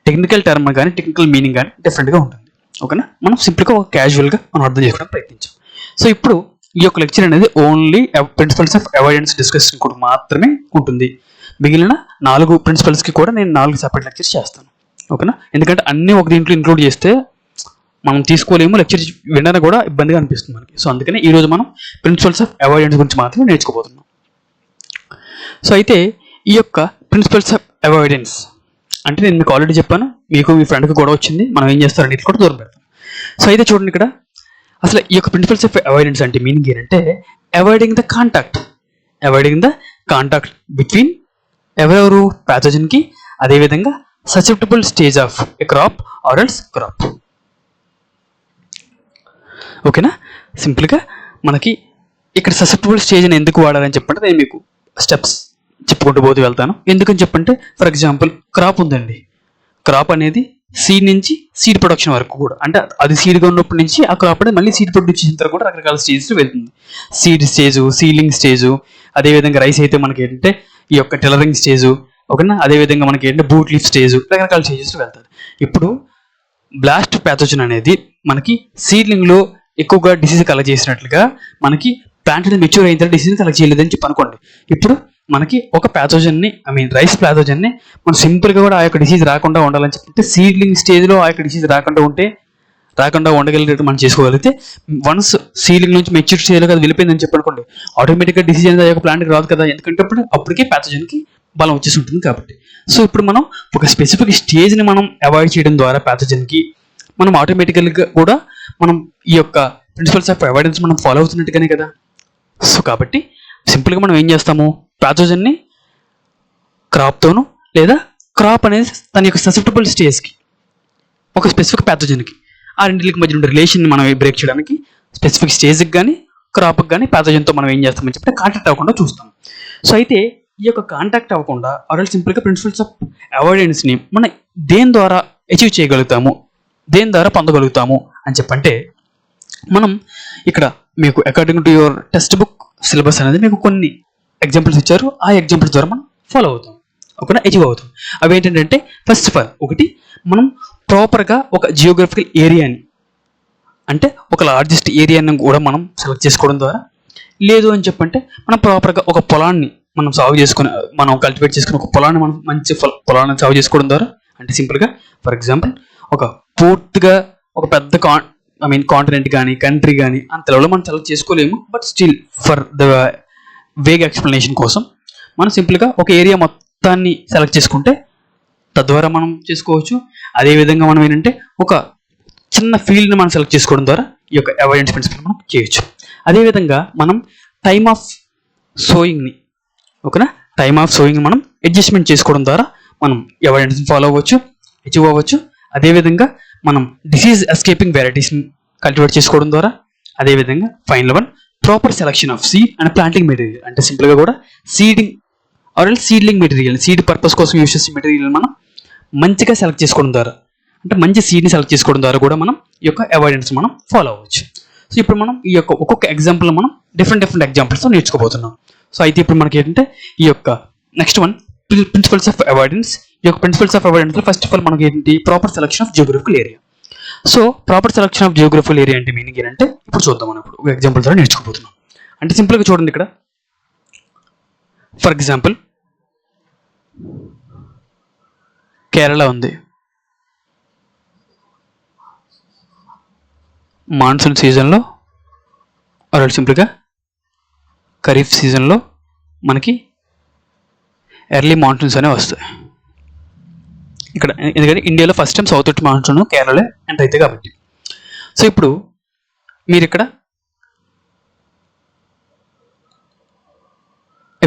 టెక్నికల్ టర్మ్ కానీ టెక్నికల్ మీనింగ్ కానీ డిఫరెంట్గా ఉంటుంది. ఓకేనా, మనం సింపుల్గా ఒక క్యాజువల్గా మనం అర్థం చేసుకోవడానికి ప్రయత్నించాం. సో ఇప్పుడు ఈ యొక్క లెక్చర్ అనేది only principles of avoidance discussion కూడా మాత్రమే ఉంటుంది. మిగిలిన 4 ప్రిన్సిపల్స్కి కూడా నేను 4 సెపరేట్ లెక్చర్స్ చేస్తాను. ఓకేనా, ఎందుకంటే అన్నీ ఒక దీంట్లో ఇంక్లూడ్ చేస్తే మనం తీసుకోలేము, లెక్చర్ వినడానికి కూడా ఇబ్బందిగా అనిపిస్తుంది మనకి. సో అందుకని ఈరోజు మనం ప్రిన్సిపల్స్ ఆఫ్ అవాయిడెన్స్ గురించి మాత్రమే నేర్చుకోబోతున్నాం. సో అయితే ఈ యొక్క ప్రిన్సిపల్స్ ఆఫ్ అవాయిడెన్స్ అంటే నేను మీకు ఆల్రెడీ చెప్పాను, మీకు మీ ఫ్రెండ్కి గొడవ వచ్చింది, మనం ఏం చేస్తారని ఇది కూడా దూరం పెడతాం. సో అయితే చూడండి, ఇక్కడ అసలు ఈ యొక్క ప్రిన్సిపల్స్ ఆఫ్ అవాయిడెన్స్ అంటే మీనింగ్ ఏంటంటే అవాయిడింగ్ ద కాంటాక్ట్ బిట్వీన్ ఎవరెవరు ప్యాథోజన్కి, అదేవిధంగా susceptible stage of a crop or else crop. ఓకేనా, సింపుల్గా మనకి ఇక్కడ ససెప్టబుల్ స్టేజ్ అని ఎందుకు వాడాలని చెప్పంటే నేను మీకు స్టెప్స్ చెప్పుకుంటూ పోతూ వెళ్తాను. ఎందుకని చెప్పంటే ఫర్ ఎగ్జాంపుల్ క్రాప్ ఉందండి, క్రాప్ అనేది సీడ్ నుంచి సీడ్ ప్రొడక్షన్ వరకు కూడా, అంటే అది సీడ్గా ఉన్నప్పటి నుంచి ఆ క్రాప్ అనేది మళ్ళీ సీడ్ ప్రొడ్యూస్ చేసిన తర్వాత కూడా రకరకాల స్టేజెస్ వెళ్తుంది. సీడ్ స్టేజు, సీలింగ్ స్టేజు, అదేవిధంగా రైస్ అయితే మనకి ఏంటంటే ఈ యొక్క టెలరింగ్ స్టేజు. ఓకేనా, అదేవిధంగా మనకి ఏంటంటే బూట్ లీఫ్ స్టేజు, రకరకాల స్టేజెస్ వెళ్తుంది. ఇప్పుడు బ్లాస్ట్ ప్యాథోజన్ అనేది మనకి సీడ్లింగ్లో ఎక్కువగా డిసీజ్ కలెక్ట్ చేసినట్లుగా మనకి ప్లాంట్ అనేది మెచ్యూర్ అయిన తర్వాత డిసీజ్ కలెక్ట్ చేయలేదని చెప్పి అనుకోండి. ఇప్పుడు మనకి ఒక ప్యాథోజన్ని రైస్ ప్యాథోజన్ని మనం సింపుల్గా కూడా ఆ యొక్క డిసీజ్ రాకుండా ఉండాలని చెప్పి సీడ్లింగ్ స్టేజ్లో ఆ యొక్క డిసీజ్ రాకుండా ఉండగలిగేటట్టు మనం చేసుకోగలిగితే వన్స్ సీడ్లింగ్ నుంచి మెచ్యూర్ స్టేజ్లో అది వెళ్ళిపోయిందని చెప్పి అనుకోండి, ఆటోమేటిక్గా డిసీజ్ అనేది ఆ యొక్క ప్లాంట్కి రాదు కదా, ఎందుకంటే అప్పటికే ప్యాథోజన్కి బలం వచ్చేసి ఉంటుంది కాబట్టి. సో ఇప్పుడు మనం ఒక స్పెసిఫిక్ స్టేజ్ని మనం అవాయిడ్ చేయడం ద్వారా ప్యాథోజన్కి మనం ఆటోమేటికల్గా కూడా మనం ఈ యొక్క ప్రిన్సిపల్స్ ఆఫ్ అవాయిడెన్స్ మనం ఫాలో అవుతున్నట్టుగానే కదా. సో కాబట్టి సింపుల్గా మనం ఏం చేస్తాము, ప్యాథోజన్ని క్రాప్తోనూ లేదా క్రాప్ అనేది తన యొక్క ససెప్టబుల్ స్టేజ్కి ఒక స్పెసిఫిక్ ప్యాథోజన్కి ఆ రెండింటికి మధ్య ఉండే రిలేషన్ మనం బ్రేక్ చేయడానికి స్పెసిఫిక్ స్టేజ్కి కానీ క్రాప్కి కానీ ప్యాథోజన్తో మనం ఏం చేస్తామని చెప్పి కాంటాక్ట్ అవ్వకుండా చూస్తాం. సో అయితే ఈ యొక్క కాంటాక్ట్ అవ్వకుండా ఆర్ సింపుల్గా ప్రిన్సిపల్స్ ఆఫ్ అవాయిడెన్స్ని మనం దేని ద్వారా అచీవ్ చేయగలుగుతాము, దేని ద్వారా పొందగలుగుతాము అని చెప్పంటే మనం ఇక్కడ మీకు according to your text book syllabus అనేది మీకు కొన్ని ఎగ్జాంపుల్స్ ఇచ్చారు. ఆ ఎగ్జాంపుల్స్ ద్వారా మనం ఫాలో అవుతాం, ఓకేనా, అచీవ్ అవుతాం. అవి ఏంటంటే ఫస్ట్ ఆఫ్ ఆల్ ఒకటి, మనం ప్రాపర్గా ఒక జియోగ్రఫికల్ ఏరియాని అంటే ఒక లార్జెస్ట్ ఏరియాని కూడా మనం సెలెక్ట్ చేసుకోవడం ద్వారా, లేదు అని చెప్పంటే మనం ప్రాపర్గా ఒక పొలాన్ని మనం సాగు చేసుకుని మనం కల్టివేట్ చేసుకుని ఒక పొలాన్ని మనం మంచి పొలాన్ని సాగు చేసుకోవడం ద్వారా, అంటే సింపుల్గా ఫర్ ఎగ్జాంపుల్ ఒక పూర్తిగా ఒక పెద్ద కాంటినెంట్ కానీ కంట్రీ కానీ అంత లెవెల్లో మనం సెలెక్ట్ చేసుకోలేము. But still for the vague explanation కోసం మనం సింపుల్గా ఒక ఏరియా మొత్తాన్ని సెలెక్ట్ చేసుకుంటే తద్వారా మనం చేసుకోవచ్చు. అదేవిధంగా మనం ఏంటంటే ఒక చిన్న ఫీల్డ్ని మనం సెలెక్ట్ చేసుకోవడం ద్వారా ఈ యొక్క అవాయిడెన్స్ ప్రిన్సిపల్ మనం చేయొచ్చు. అదేవిధంగా మనం టైమ్ ఆఫ్ సోయింగ్ని, ఓకేనా, టైమ్ ఆఫ్ సోయింగ్ మనం అడ్జస్ట్మెంట్ చేసుకోవడం ద్వారా మనం అవాయిడెన్స్ని ఫాలో అవ్వచ్చు, అచీవ్ అవ్వచ్చు. అదేవిధంగా మనం డిసీజ్ ఎస్కేపింగ్ వెరైటీస్ని కల్టివేట్ చేసుకోవడం ద్వారా, అదేవిధంగా final one proper selection of seed and planting material, అంటే సింపుల్గా కూడా సీడ్లింగ్ మెటీరియల్, సీడ్ పర్పస్ కోసం యూజ్ చేసే మెటీరియల్ మనం మంచిగా సెలెక్ట్ చేసుకోవడం ద్వారా, అంటే మంచి సీడ్ని సెలెక్ట్ చేసుకోవడం ద్వారా కూడా మనం ఈ యొక్క అవాయిడెన్స్ మనం ఫాలో అవ్వచ్చు. సో ఇప్పుడు మనం ఈ యొక్క ఒక్కొక్క ఎగ్జాంపుల్ మనం డిఫరెంట్ ఎగ్జాంపుల్స్తో నేర్చుకోబోతున్నాం. సో అయితే ఇప్పుడు మనకి ఏంటంటే ఈ యొక్క next one principles of avoidance. ఈ యొక్క principles of avoidance first of all మనకి ఏంటి, proper selection of geographical area. So proper selection of geographical area అంటే మీనింగ్ ఏంటంటే ఇప్పుడు చూద్దాం, మనం ఇప్పుడు ఒక ఎగ్జాంపుల్ ద్వారా నేర్చుకోబోతున్నాం. అంటే సింపుల్గా చూడండి, ఇక్కడ ఫర్ ఎగ్జాంపుల్ కేరళ ఉంది. మాన్సూన్ సీజన్లో ఆర్ సింపుల్గా ఖరీఫ్ సీజన్లో మనకి ఎర్లీ మాన్సూన్స్ అనేవి వస్తాయి ఇక్కడ, ఎందుకంటే ఇండియాలో first time south west monsoon కేరళలో ఎంటర్ అవుతాయి కాబట్టి. సో ఇప్పుడు మీరు ఇక్కడ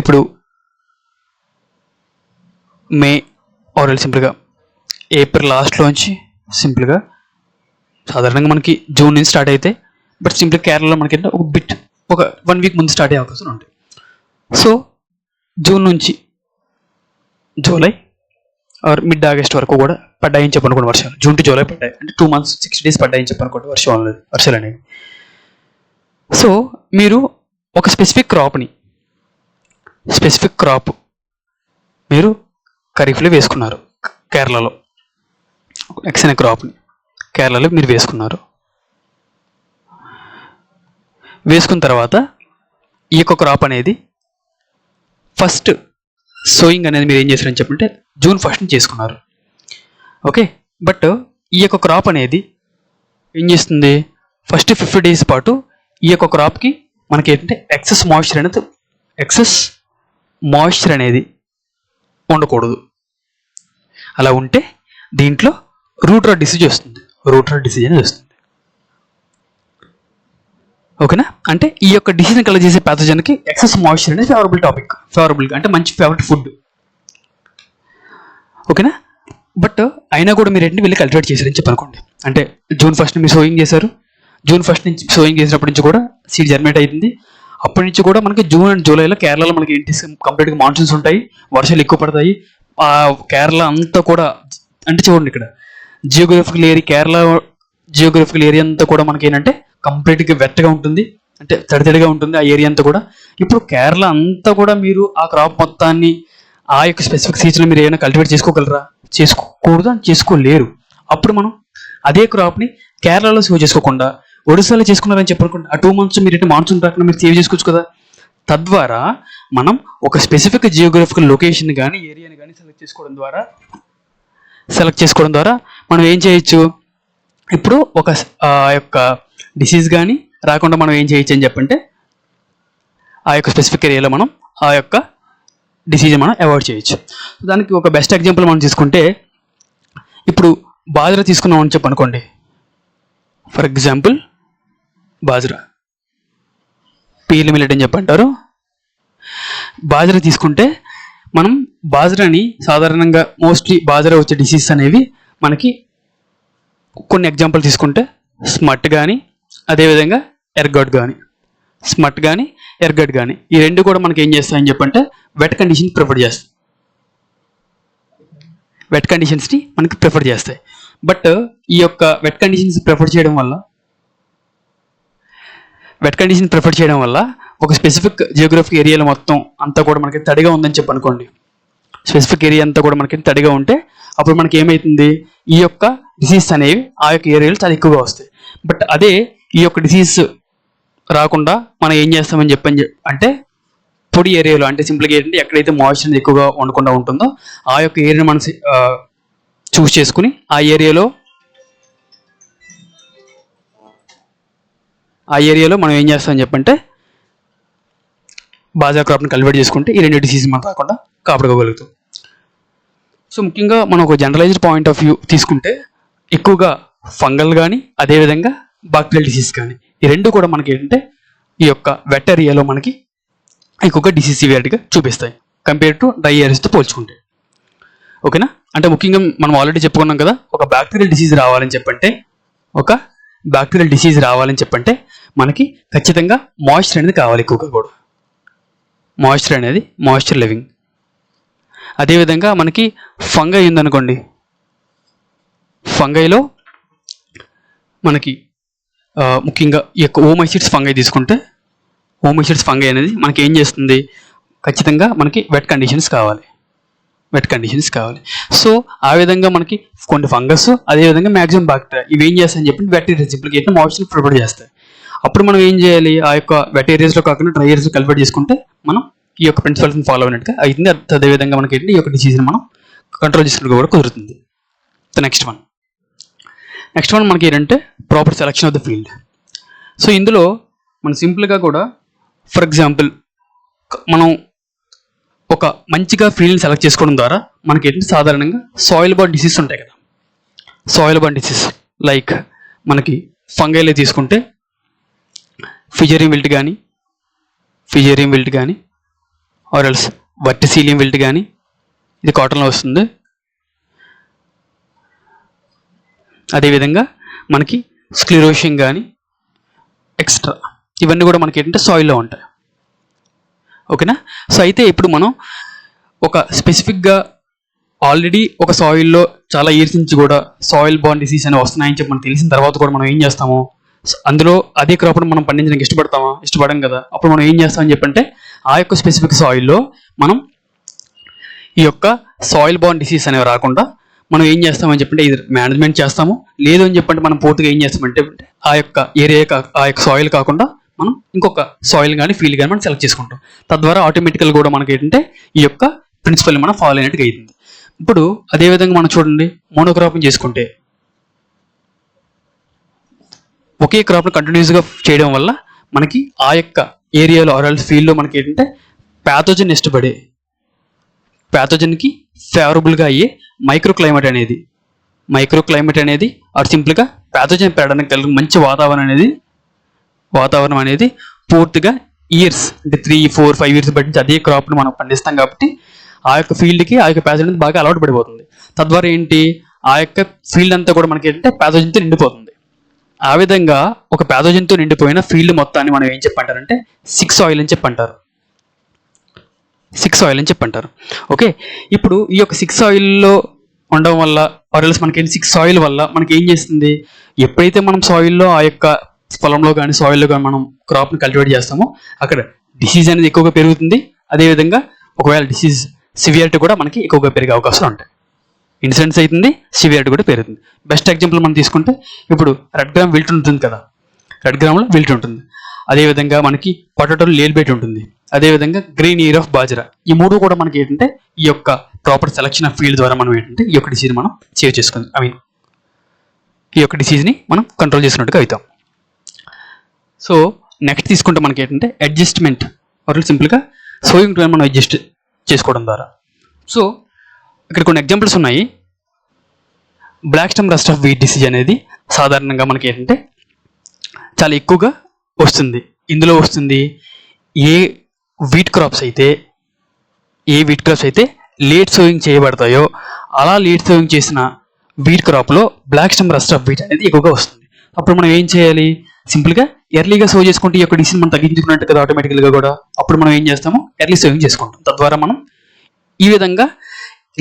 ఇప్పుడు మే ఆర్ సింపుల్గా ఏప్రిల్ లాస్ట్లోంచి సింపుల్గా సాధారణంగా మనకి జూన్ నుంచి స్టార్ట్ అయితే, బట్ సింపుల్గా కేరళలో మనకి ఒక 1 వీక్ ముందు స్టార్ట్ అయ్యే అవకాశం ఉంటాయి. సో జూన్ నుంచి జూలై ఆర్ మిడ్ ఆగస్ట్ వరకు కూడా పడ్డాయని చెప్పనుకోండి వర్షాలు. జూన్ టు జూలై పడ్డాయి అంటే 2 months 6 days పడ్డాయని చెప్పనుకోండి వర్షాలు అనేవి. సో మీరు ఒక స్పెసిఫిక్ క్రాప్ని స్పెసిఫిక్ క్రాప్ మీరు ఖరీఫ్లో వేసుకున్నారు. కేరళలో ఎక్స్ అనే క్రాప్ని కేరళలో మీరు వేసుకున్నారు. వేసుకున్న తర్వాత ఈ యొక్క క్రాప్ అనేది ఫస్ట్ సోయింగ్ అనేది మీరు ఏం చేశారని చెప్పంటే జూన్ 1 చేసుకున్నారు. ఓకే, బట్ ఈ యొక్క క్రాప్ అనేది ఏం చేస్తుంది, ఫస్ట్ 50 days పాటు ఈ యొక్క క్రాప్కి మనకి ఏంటంటే ఎక్సెస్ మాయిశ్చర్ అనేది ఉండకూడదు. అలా ఉంటే దీంట్లో రూట్ రాట్ డిసీజ్ వస్తుంది. అనేది వస్తుంది. ఓకేనా, అంటే ఈ యొక్క డిసీజ్ని కలెక్ట్ చేసే ప్యాథోజన్కి ఎక్సెస్ మాయిశ్చర్ అనేది ఫేవరబుల్ అంటే మంచి ఫేవరెట్ ఫుడ్. ఓకేనా, బట్ అయినా కూడా మీరు ఏంటంటే వెళ్ళి కల్టివేట్ చేశారని చెప్పనుకోండి. అంటే June 1 మీరు సోయింగ్ చేశారు. June 1 నుంచి సోయింగ్ చేసినప్పటి నుంచి కూడా సీడ్ జర్మినేట్ అవుతుంది. అప్పటి నుంచి కూడా మనకి జూన్ అండ్ జూలైలో కేరళలో మనకి ఏంటి కంప్లీట్గా మాన్సూన్స్ ఉంటాయి, వర్షాలు ఎక్కువ పడతాయి. ఆ కేరళ అంతా కూడా అంటే చూడండి ఇక్కడ కేరళ జియోగ్రఫికల్ ఏరియా అంతా కూడా మనకి ఏంటంటే కంప్లీట్గా వెట్టగా ఉంటుంది, అంటే తడితడిగా ఉంటుంది ఆ ఏరియా అంతా కూడా. ఇప్పుడు కేరళ అంతా కూడా మీరు ఆ క్రాప్ మొత్తాన్ని ఆ యొక్క స్పెసిఫిక్ సీజన్లో మీరు ఏమైనా కల్టివేట్ చేసుకోగలరా? చేసుకోకూడదు అని చేసుకోలేరు. అప్పుడు మనం అదే క్రాప్ని కేరళలో సేవ్ చేసుకోకుండా ఒడిశాలో చేసుకున్నారని చెప్పనుకోండి, ఆ 2 months మీరు మాన్సూన్ రాకుండా మీరు సేవ్ చేసుకోవచ్చు కదా. తద్వారా మనం ఒక స్పెసిఫిక్ జియోగ్రఫికల్ లొకేషన్ కానీ ఏరియాని కానీ సెలెక్ట్ చేసుకోవడం ద్వారా మనం ఏం చేయొచ్చు, ఇప్పుడు ఒక యొక్క డిసీజ్ కానీ రాకుండా మనం ఏం చేయొచ్చు అని చెప్పంటే ఆ యొక్క స్పెసిఫిక్ ఏరియాలో మనం ఆ యొక్క డిసీజ్ మనం అవాయిడ్ చేయొచ్చు. దానికి ఒక బెస్ట్ ఎగ్జాంపుల్ మనం తీసుకుంటే ఇప్పుడు బాజ్రా తీసుకున్నాం అని చెప్పనుకోండి. For example bajra, pearl millet అని చెప్పంటారు. బాజ్రా తీసుకుంటే మనం బాజ్రాని సాధారణంగా మోస్ట్లీ బాజ్రా వచ్చే డిసీజ్ అనేవి మనకి కొన్ని ఎగ్జాంపుల్ తీసుకుంటే స్మట్ కానీ అదేవిధంగా ఎర్గడ్ కానీ ఈ రెండు కూడా మనకి ఏం చేస్తాయని చెప్పంటే వెట్ కండిషన్స్ని మనకి ప్రిఫర్ చేస్తాయి. బట్ ఈ యొక్క వెట్ కండిషన్స్ ప్రిఫర్ చేయడం వల్ల ఒక స్పెసిఫిక్ జియోగ్రఫిక్ ఏరియాలో మొత్తం అంతా కూడా మనకి తడిగా ఉందని చెప్పనుకోండి. స్పెసిఫిక్ ఏరియా అంతా కూడా మనకి తడిగా ఉంటే అప్పుడు మనకి ఏమవుతుంది, ఈ యొక్క డిసీజ్ అనేవి ఆ యొక్క ఏరియాలో చాలా ఎక్కువగా వస్తాయి. బట్ అదే ఈ యొక్క డిసీజ్ రాకుండా మనం ఏం చేస్తామని అంటే పొడి ఏరియాలో, అంటే సింపుల్గా ఏంటంటే ఎక్కడైతే మాయిశ్చర్ ఎక్కువగా ఉండకుండా ఉంటుందో ఆ యొక్క ఏరియాని మనం చూస్ చేసుకుని ఆ ఏరియాలో మనం ఏం చేస్తామని చెప్పంటే బాజా క్రాప్ని కల్టివేట్ చేసుకుంటే ఈ 2 డిసీజ్ మనం రాకుండా కాపాడుకోగలుగుతాం. సో ముఖ్యంగా మనం ఒక జనరలైజ్డ్ పాయింట్ ఆఫ్ వ్యూ తీసుకుంటే ఎక్కువగా ఫంగల్ కానీ అదేవిధంగా బాక్టీరియల్ డిసీజ్ కానీ ఈ 2 కూడా మనకి ఏంటంటే ఈ యొక్క వెట్ ఏరియాలో మనకి ఎక్కువగా డిసీజ్ సివియారిటీగా చూపిస్తాయి కంపేర్ టు డ్రై ఏరియాస్తో పోల్చుకుంటే. ఓకేనా, అంటే ముఖ్యంగా మనం ఆల్రెడీ చెప్పుకున్నాం కదా, ఒక బాక్టీరియల్ డిసీజ్ రావాలని చెప్పంటే మనకి ఖచ్చితంగా మాయిశ్చర్ అనేది కావాలి. ఎక్కువగా కూడా మాయిశ్చర్ లివింగ్. అదేవిధంగా మనకి ఫంగై ఉందనుకోండి, ఫంగైలో మనకి ముఖ్యంగా ఈ యొక్క ఓమైసిడ్స్ ఫంగై తీసుకుంటే ఓమైసిడ్స్ ఫంగై అనేది మనకి ఏం చేస్తుంది, ఖచ్చితంగా మనకి వెట్ కండిషన్స్ కావాలి. సో ఆ విధంగా మనకి కొన్ని ఫంగస్ అదేవిధంగా మ్యాక్సిమం బ్యాక్టీరియా ఇవి ఏం చేస్తాయని చెప్పి వెట్ ఏరియాస్ సింప్లికేట్ మాయిశ్చర్ ప్రిపేర్ చేస్తాయి. అప్పుడు మనం ఏం చేయాలి, ఆ యొక్క వెట్ ఏరియాస్లో కాకుండా డ్రై ఏరియాస్లో కల్టివేట్ చేసుకుంటే మనం ఈ యొక్క ప్రిన్సిపల్స్ని ఫాలో అయినట్టుగా అవుతుంది. అదేవిధంగా మనకి ఏంటి ఈ యొక్క డిసీజ్ని మనం కంట్రోల్ చేసుకున్నట్టు కూడా కుదురుతుంది. నెక్స్ట్ వన్ మనకి ఏంటంటే proper selection of the field. So ఇందులో మనం సింపుల్గా కూడా ఫర్ ఎగ్జాంపుల్ మనం ఒక మంచిగా ఫీల్డ్ని సెలెక్ట్ చేసుకోవడం ద్వారా మనకి ఏంటంటే సాధారణంగా సాయిల్ బార్న్ డిసీజ్ ఉంటాయి కదా, సాయిల్ బార్న్ డిసీజ్ లైక్ మనకి ఫంగైలో తీసుకుంటే ఫిజేరియం విల్ట్ కానీ ఆర్ఎల్స్ వర్టిసీలియం విల్ట్ కానీ ఇది కాటన్లో వస్తుంది. అదేవిధంగా మనకి స్క్లిరోషియం కానీ ఎక్స్ట్రా ఇవన్నీ కూడా మనకి ఏంటంటే సాయిల్లో ఉంటాయి. ఓకేనా, సో అయితే ఇప్పుడు మనం ఒక స్పెసిఫిక్గా ఆల్రెడీ ఒక సాయిల్లో చాలా ఇయర్స్ నుంచి కూడా సాయిల్ బార్న్ డిసీజ్ అని వస్తున్నాయని చెప్పి మనకు తెలిసిన తర్వాత కూడా మనం ఏం చేస్తాము, అందులో అదే క్రాప్ను మనం పండించడానికి ఇష్టపడతామా? ఇష్టపడం కదా. అప్పుడు మనం ఏం చేస్తామని చెప్పంటే ఆ యొక్క స్పెసిఫిక్ సాయిల్లో మనం ఈ యొక్క సాయిల్ బార్న్ డిసీజ్ అనేవి రాకుండా మనం ఏం చేస్తామని చెప్పంటే ఇది మేనేజ్మెంట్ చేస్తాము. లేదు అని చెప్పంటే మనం పూర్తిగా ఏం చేస్తామంటే ఆ యొక్క ఏరియా ఆ యొక్క సాయిల్ కాకుండా మనం ఇంకొక సాయిల్ కానీ ఫీల్డ్ కానీ మనం సెలెక్ట్ చేసుకుంటాం. తద్వారా ఆటోమేటికల్ కూడా మనకి ఏంటంటే ఈ యొక్క ప్రిన్సిపల్ మనం ఫాలో అయినట్టుగా అవుతుంది. ఇప్పుడు అదేవిధంగా మనం చూడండి, మోనోక్రాపింగ్ చేసుకుంటే ఒకే క్రాప్ను కంటిన్యూస్గా చేయడం వల్ల మనకి ఆ యొక్క ఏరియాలో ఆర్ ఫీల్డ్లో మనకి ఏంటంటే ప్యాథోజన్ ఇష్టపడే ప్యాథోజన్కి ఫేవరబుల్గా అయ్యే మైక్రో క్లైమేట్ అనేది ఆర్ సింపుల్గా ప్యాథోజన్ పెరగడానికి కలిగిన మంచి వాతావరణం అనేది పూర్తిగా ఇయర్స్ అంటే 3, 4, 5 ఇయర్స్ బట్టి అదే క్రాప్ను మనం పండిస్తాం కాబట్టి ఆ యొక్క ఫీల్డ్కి ఆ యొక్క ప్యాథోజన్ బాగా అలవాటు పడిపోతుంది. తద్వారా ఏంటి ఆ యొక్క ఫీల్డ్ అంతా కూడా మనకి ఏంటంటే ప్యాథోజన్తో నిండిపోతుంది. ఆ విధంగా ఒక ప్యాథోజన్తో నిండిపోయిన ఫీల్డ్ మొత్తాన్ని మనం ఏం చెప్పంటారంటే సిక్ సాయిల్ అని చెప్పంటారు. ఓకే, ఇప్పుడు ఈ యొక్క సిక్ సాయిల్లో ఉండడం వల్ల ఆర్ఎల్స్ మనకి సిక్ సాయిల్ వల్ల మనకి ఏం చేస్తుంది, ఎప్పుడైతే మనం సాయిల్లో ఆ యొక్క పొలంలో కానీ సాయిల్లో కానీ మనం క్రాప్ని కల్టివేట్ చేస్తామో అక్కడ డిసీజ్ అనేది ఎక్కువగా పెరుగుతుంది. అదేవిధంగా ఒకవేళ డిసీజ్ సివియారిటీ కూడా మనకి ఎక్కువగా పెరిగే అవకాశాలు ఉంటాయి. ఇన్సిడెంట్స్ అవుతుంది, సివియారిటీ కూడా పెరుగుతుంది. బెస్ట్ ఎగ్జాంపుల్ మనం తీసుకుంటే ఇప్పుడు రెడ్ గ్రామ్ విల్ట్ ఉంటుంది కదా, రెడ్ గ్రామ్లో విల్ట్ ఉంటుంది. అదేవిధంగా మనకి పొటాటోలో లేల్బేట్ ఉంటుంది. అదేవిధంగా గ్రీన్ ఇయర్ ఆఫ్ బాజరా, ఈ మూడు కూడా మనకి ఏంటంటే ఈ యొక్క ప్రాపర్ సెలక్షన్ ఆఫ్ ఫీల్డ్ ద్వారా మనం ఏంటంటే ఈ యొక్క డిసీజ్ మనం సేవ్ చేసుకుందాం, ఈ యొక్క డిసీజ్ని మనం కంట్రోల్ చేసుకున్నట్టుగా అవుతాం. సో నెక్స్ట్ తీసుకుంటే మనకి ఏంటంటే అడ్జస్ట్మెంట్ ఆర్ సింపుల్గా సోయింగ్ టైం మనం అడ్జస్ట్ చేసుకోవడం ద్వారా. సో ఇక్కడ కొన్ని ఎగ్జాంపుల్స్ ఉన్నాయి. Black stem rust of wheat disease అనేది సాధారణంగా మనకి ఏంటంటే చాలా ఎక్కువగా వస్తుంది. ఇందులో వస్తుంది ఏ వీట్ క్రాప్స్ అయితే లేట్ సోయింగ్ చేయబడతాయో అలా లేట్ సోయింగ్ చేసిన వీట్ క్రాప్లో black stem rust of wheat అనేది ఎక్కువగా వస్తుంది. అప్పుడు మనం ఏం చేయాలి, సింపుల్గా ఎర్లీగా సో చేసుకుంటే ఈ యొక్క డిసీజ్ మనం తగ్గించుకున్నట్టు కదా ఆటోమేటికల్గా కూడా. అప్పుడు మనం ఏం చేస్తాము, ఎర్లీ సోయింగ్ చేసుకుంటాం. తద్వారా మనం ఈ విధంగా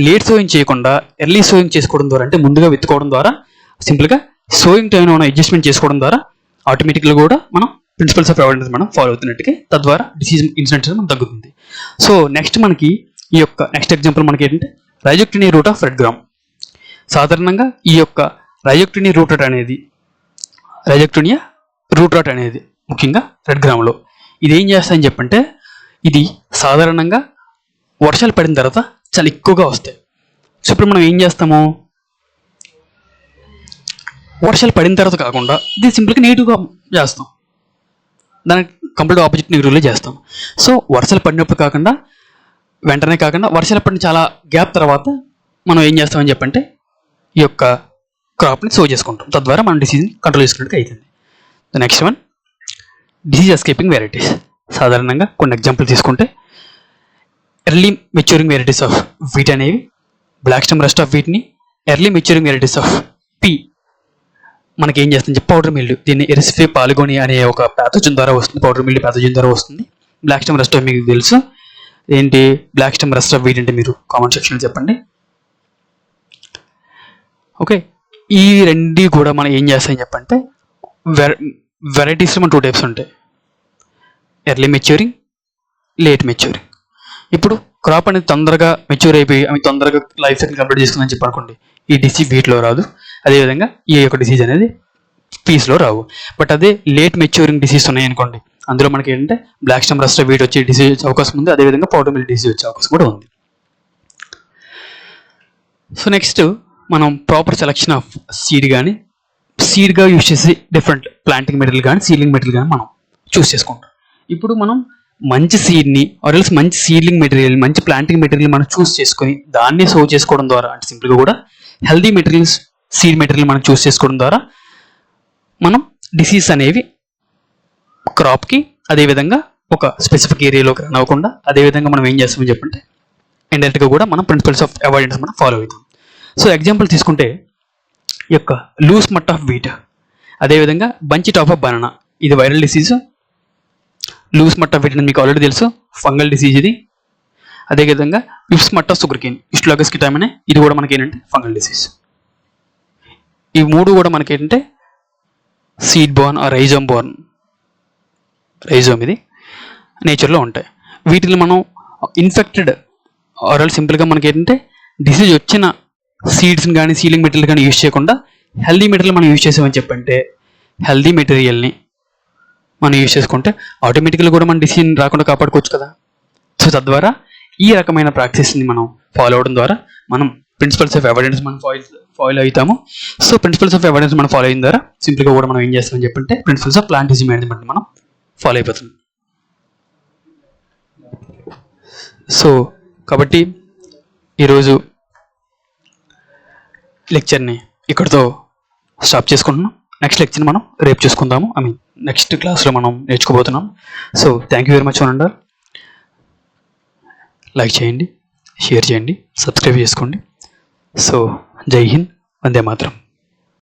లేట్ సోయింగ్ చేయకుండా ఎర్లీ సోయింగ్ చేసుకోవడం ద్వారా, అంటే ముందుగా విత్తుకోవడం ద్వారా, సింపుల్గా సోయింగ్ టైం మనం అడ్జస్ట్మెంట్ చేసుకోవడం ద్వారా ఆటోమేటిక్గా కూడా మనం ప్రిన్సిపల్స్ ఆఫ్ అవేర్నెస్ మనం ఫాలో అవుతున్నట్టుగా, తద్వారా డిసీజ్ ఇన్సిడెంట్స్ మనం తగ్గుతుంది. సో నెక్స్ట్ మనకి ఈ యొక్క నెక్స్ట్ ఎగ్జాంపుల్ మనకి ఏంటంటే రైజోక్టినియా రూట్ ఆఫ్ రెడ్ గ్రామ్. సాధారణంగా ఈ యొక్క రైజోక్టినియా రూట్ రాట్ అనేది ముఖ్యంగా రెడ్ గ్రామ్లో ఇది ఏం చేస్తాయని చెప్పంటే ఇది సాధారణంగా వర్షాలు పడిన తర్వాత చాలా ఎక్కువగా వస్తాయి. సో ఇప్పుడు మనం ఏం చేస్తాము, వర్షాలు పడిన తర్వాత కాకుండా ఇది సింపుల్గా నెగిటివ్గా చేస్తాం, దానికి కంప్లీట్ ఆపోజిట్ నెగిటివ్లో చేస్తాం. సో వర్షాలు పడినప్పుడు కాకుండా వెంటనే కాకుండా వర్షాలు పడిన చాలా గ్యాప్ తర్వాత మనం ఏం చేస్తామని చెప్పంటే ఈ యొక్క క్రాప్ని సో చేసుకుంటాం. తద్వారా మనం డిసీజ్ని కంట్రోల్ చేసుకున్నట్టుగా అవుతుంది. The next one disease escaping varieties. సాధారణంగా కొన్ని ఎగ్జాంపుల్ తీసుకుంటే early maturing varieties of wheat అనేవి బ్లాక్ స్టెమ్ రస్ట్ ఆఫ్ వీట్ని, early maturing varieties of pea మనకి ఏం చేస్తుంది పౌడర్ మిల్డ్, దీన్ని ఎరిసిఫే పాలిగోని అనే ఒక ప్యాథోజన్ ద్వారా వస్తుంది, పౌడర్ మిల్డ్ ప్యాథోజన్ ద్వారా వస్తుంది. బ్లాక్ స్టెమ్ రస్ట్ ఆఫ్ మీకు తెలుసు ఏంటి, black stem rust of wheat అంటే మీరు కామెంట్ సెక్షన్లో చెప్పండి. ఓకే, ఈ రెండు కూడా మనం ఏం చేస్తామని చెప్పంటే వెరైటీస్లో మన 2 టైప్స్ ఉంటాయి, ఎర్లీ మెచ్యూరింగ్, లేట్ మెచ్యూరింగ్. ఇప్పుడు క్రాప్ అనేది తొందరగా మెచ్యూర్ అయిపోయి అవి తొందరగా లైఫ్ సైకిల్ కంప్లీట్ చేసుకుందని చెప్పి అనుకోండి, ఈ డిసీజ్ వీటిలో రాదు. అదేవిధంగా ఈ యొక్క డిసీజ్ అనేది పీస్లో రావు. బట్ అదే లేట్ మెచ్యూరింగ్ డిసీజ్ ఉన్నాయి అనుకోండి, అందులో మనకి ఏంటంటే బ్లాక్ స్టెమ్ రస్ట్ వీట్ వచ్చే డిసీజ్ వచ్చే అవకాశం ఉంది, అదేవిధంగా పౌడర్ మిల్డ్ డిసీజ్ వచ్చే అవకాశం కూడా ఉంది. సో నెక్స్ట్ మనం ప్రాపర్ సెలెక్షన్ ఆఫ్ సీడ్గా యూజ్ చేసి డిఫరెంట్ ప్లాంటింగ్ మెటీరియల్ కానీ సీడ్లింగ్ మెటీరియల్ కానీ మనం చూస్ చేసుకుంటాం. ఇప్పుడు మనం మంచి సీడ్ని ఆర్ఎల్స్ మంచి సీడ్లింగ్ మెటీరియల్, మంచి ప్లాంటింగ్ మెటీరియల్ మనం చూస్ చేసుకొని దాన్ని సో చేసుకోవడం ద్వారా, అంటే సింపుల్గా కూడా హెల్దీ మెటీరియల్స్ సీడ్ మెటీరియల్ మనం చూస్ చేసుకోవడం ద్వారా మనం డిసీజ్ అనేవి క్రాప్కి అదేవిధంగా ఒక స్పెసిఫిక్ ఏరియాలోకి రన్ అవ్వకుండా, అదేవిధంగా మనం ఏం చేస్తామని చెప్పంటే ఇండైరెక్ట్గా కూడా మనం ప్రిన్సిపల్స్ ఆఫ్ అవాయిడెన్స్ మనం ఫాలో అవుతాం. సో ఎగ్జాంపుల్ తీసుకుంటే ఈ యొక్క లూస్ మట్ ఆఫ్ వీట్, అదేవిధంగా బంచ్ టాప్ ఆఫ్ బనానా, ఇది వైరల్ డిసీజ్. లూస్ మట్ ఆఫ్ వీట్ అని మీకు ఆల్రెడీ తెలుసు, ఫంగల్ డిసీజ్ ఇది. అదేవిధంగా విప్స్ మట్ ఆఫ్ సుగర్కేన్, ఇస్టులాగస్ కిటామినే, ఇది కూడా మనకి ఏంటంటే ఫంగల్ డిసీజ్. ఈ మూడు కూడా మనకి ఏంటంటే సీడ్ బోర్న్ ఆ రైజోమ్ బోర్న్, రైజోమ్ ఇది నేచర్లో ఉంటాయి. వీటిని మనం ఇన్ఫెక్టెడ్ ఆర్ సింపుల్గా మనకి ఏంటంటే డిసీజ్ వచ్చిన సీడ్స్ని కానీ సీలింగ్ మెటీరియల్ కానీ యూజ్ చేయకుండా హెల్దీ మెటీరియల్ మనం యూజ్ చేసామని చెప్పంటే, హెల్దీ మెటీరియల్ని మనం యూజ్ చేసుకుంటే ఆటోమేటిక్గా కూడా మన డిసీజ్ రాకుండా కాపాడుకోవచ్చు కదా. సో తద్వారా ఈ రకమైన ప్రాక్టీస్ని మనం ఫాలో అవడం ద్వారా మనం ప్రిన్సిపల్స్ ఆఫ్ ఎవిడెన్స్ మనం ఫాలో అవుతాము. సో ప్రిన్సిపల్స్ ఆఫ్ ఎవిడెన్స్ మనం ఫాలో అయిన ద్వారా సింపుల్గా కూడా మనం ఏం చేస్తామని చెప్పంటే principles of plant disease management మనం ఫాలో అయిపోతుంది. సో కాబట్టి ఈరోజు లెక్చర్ని ఇక్కడితో స్టాప్ చేసుకుంటున్నాం. నెక్స్ట్ లెక్చర్ని మనం రేపు చూసుకుందాము. నెక్స్ట్ క్లాస్లో మనం నేర్చుకోబోతున్నాం. So thank you very much one. Like చేయండి, షేర్ చేయండి, సబ్స్క్రైబ్ చేసుకోండి. సో జై హింద్, వందే మాతరం.